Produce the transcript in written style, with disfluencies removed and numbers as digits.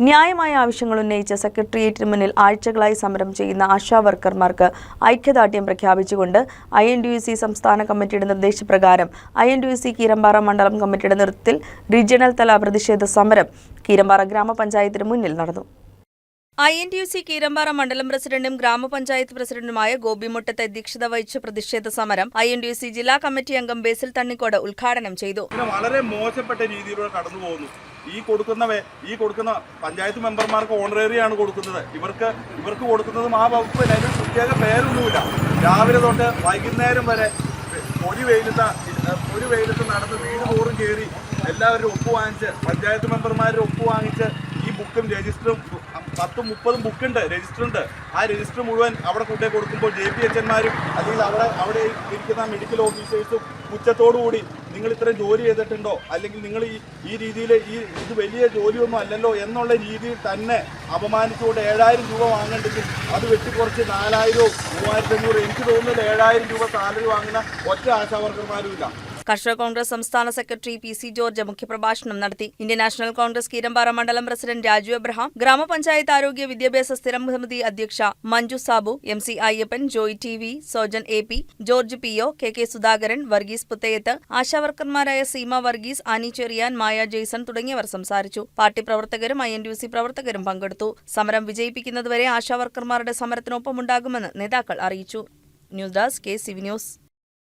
ന്യായമായ ആവശ്യങ്ങൾ ഉന്നയിച്ച സെക്രട്ടേറിയറ്റിന് മുന്നിൽ ആഴ്ചകളായി സമരം ചെയ്യുന്ന ആശാ വർക്കർമാർക്ക് ഐക്യദാർഢ്യം പ്രഖ്യാപിച്ചുകൊണ്ട് INTUC സംസ്ഥാന കമ്മിറ്റിയുടെ നിർദ്ദേശപ്രകാരം INTUC കീരമ്പാറ മണ്ഡലം കമ്മിറ്റിയുടെ നേതൃത്വത്തിൽ റീജിയണൽ തല പ്രതിഷേധ സമരം കീരമ്പാറ ഗ്രാമപഞ്ചായത്തിന് മുന്നിൽ നടന്നു. INTUC കീരമ്പാറ മണ്ഡലം പ്രസിഡന്റും ഗ്രാമപഞ്ചായത്ത് പ്രസിഡന്റുമായ ഗോപി മുട്ടത്ത് അധ്യക്ഷത വഹിച്ച പ്രതിഷേധ സമരം INTUC ജില്ലാ കമ്മിറ്റി അംഗം ബേസിൽ തണ്ണിക്കോട് ഉദ്ഘാടനം ചെയ്തു. വളരെ മോശപ്പെട്ട രീതിയിലൂടെ കടന്നു പോകുന്നു. ഈ കൊടുക്കുന്ന പഞ്ചായത്ത് മെമ്പർമാർക്ക് ഓണറേറിയാണ് കൊടുക്കുന്നത്. ഇവർക്ക് കൊടുക്കുന്നതും ആ വകുപ്പിന് അതിന് പ്രത്യേക പേരൊന്നുമില്ല. രാവിലെ തൊട്ട് വൈകുന്നേരം വരെ ഒരു വെയിലത്ത് നടന്ന് വീട് തോറും കയറി എല്ലാവരും ഒപ്പ് വാങ്ങിച്ച് പഞ്ചായത്ത് മെമ്പർമാരുടെ ഒപ്പ് വാങ്ങിച്ച് ഈ ബുക്കും രജിസ്റ്ററും 10-30 ബുക്കുണ്ട്, രജിസ്റ്ററുണ്ട്. ആ രജിസ്റ്റർ മുഴുവൻ അവിടെ കൊണ്ടേ കൊടുക്കുമ്പോൾ JPHന്മാരും അല്ലെങ്കിൽ അവിടെ ഇരിക്കുന്ന മെഡിക്കൽ ഓഫീസേഴ്സും കുറ്റത്തോടുകൂടി നിങ്ങൾ ഇത്രയും ജോലി ചെയ്തിട്ടുണ്ടോ, അല്ലെങ്കിൽ നിങ്ങൾ ഈ രീതിയിൽ ഇത് വലിയ ജോലിയൊന്നും അല്ലല്ലോ എന്നുള്ള രീതിയിൽ തന്നെ അപമാനിച്ചുകൊണ്ട് 7000 രൂപ വാങ്ങണ്ടെങ്കിൽ അത് വെട്ടിക്കുറച്ച് 4000 3500 എനിക്ക് തോന്നുന്നത് 7000 രൂപ സാലറി വാങ്ങുന്ന ഒറ്റ ആശാവർക്കർമാരും ഇല്ല. കർഷക കോൺഗ്രസ് സംസ്ഥാന സെക്രട്ടറി PC ജോർജ് മുഖ്യപ്രഭാഷണം നടത്തി. ഇന്ത്യൻ നാഷണൽ കോൺഗ്രസ് കീരമ്പാറ മണ്ഡലം പ്രസിഡന്റ് രാജു എബ്രഹാം, ഗ്രാമപഞ്ചായത്ത് ആരോഗ്യ വിദ്യാഭ്യാസ സ്ഥിരം സമിതി അധ്യക്ഷ Manju Sabu, MC Ayyappan, Joy TV, Sojan AP, George PO, KK Sudhakaran, Varghese Puthayath, ആശാവർക്കർമാരായ സീമ വർഗീസ്, ആനി ചെറിയാൻ, മായ ജെയ്സൺ തുടങ്ങിയവർ സംസാരിച്ചു. പാർട്ടി പ്രവർത്തകരും INTUC പ്രവർത്തകരും പങ്കെടുത്തു. സമരം വിജയിപ്പിക്കുന്നതുവരെ ആശാവർക്കർമാരുടെ സമരത്തിനൊപ്പമുണ്ടാകുമെന്ന് നേതാക്കൾ അറിയിച്ചു. News desk KCV news.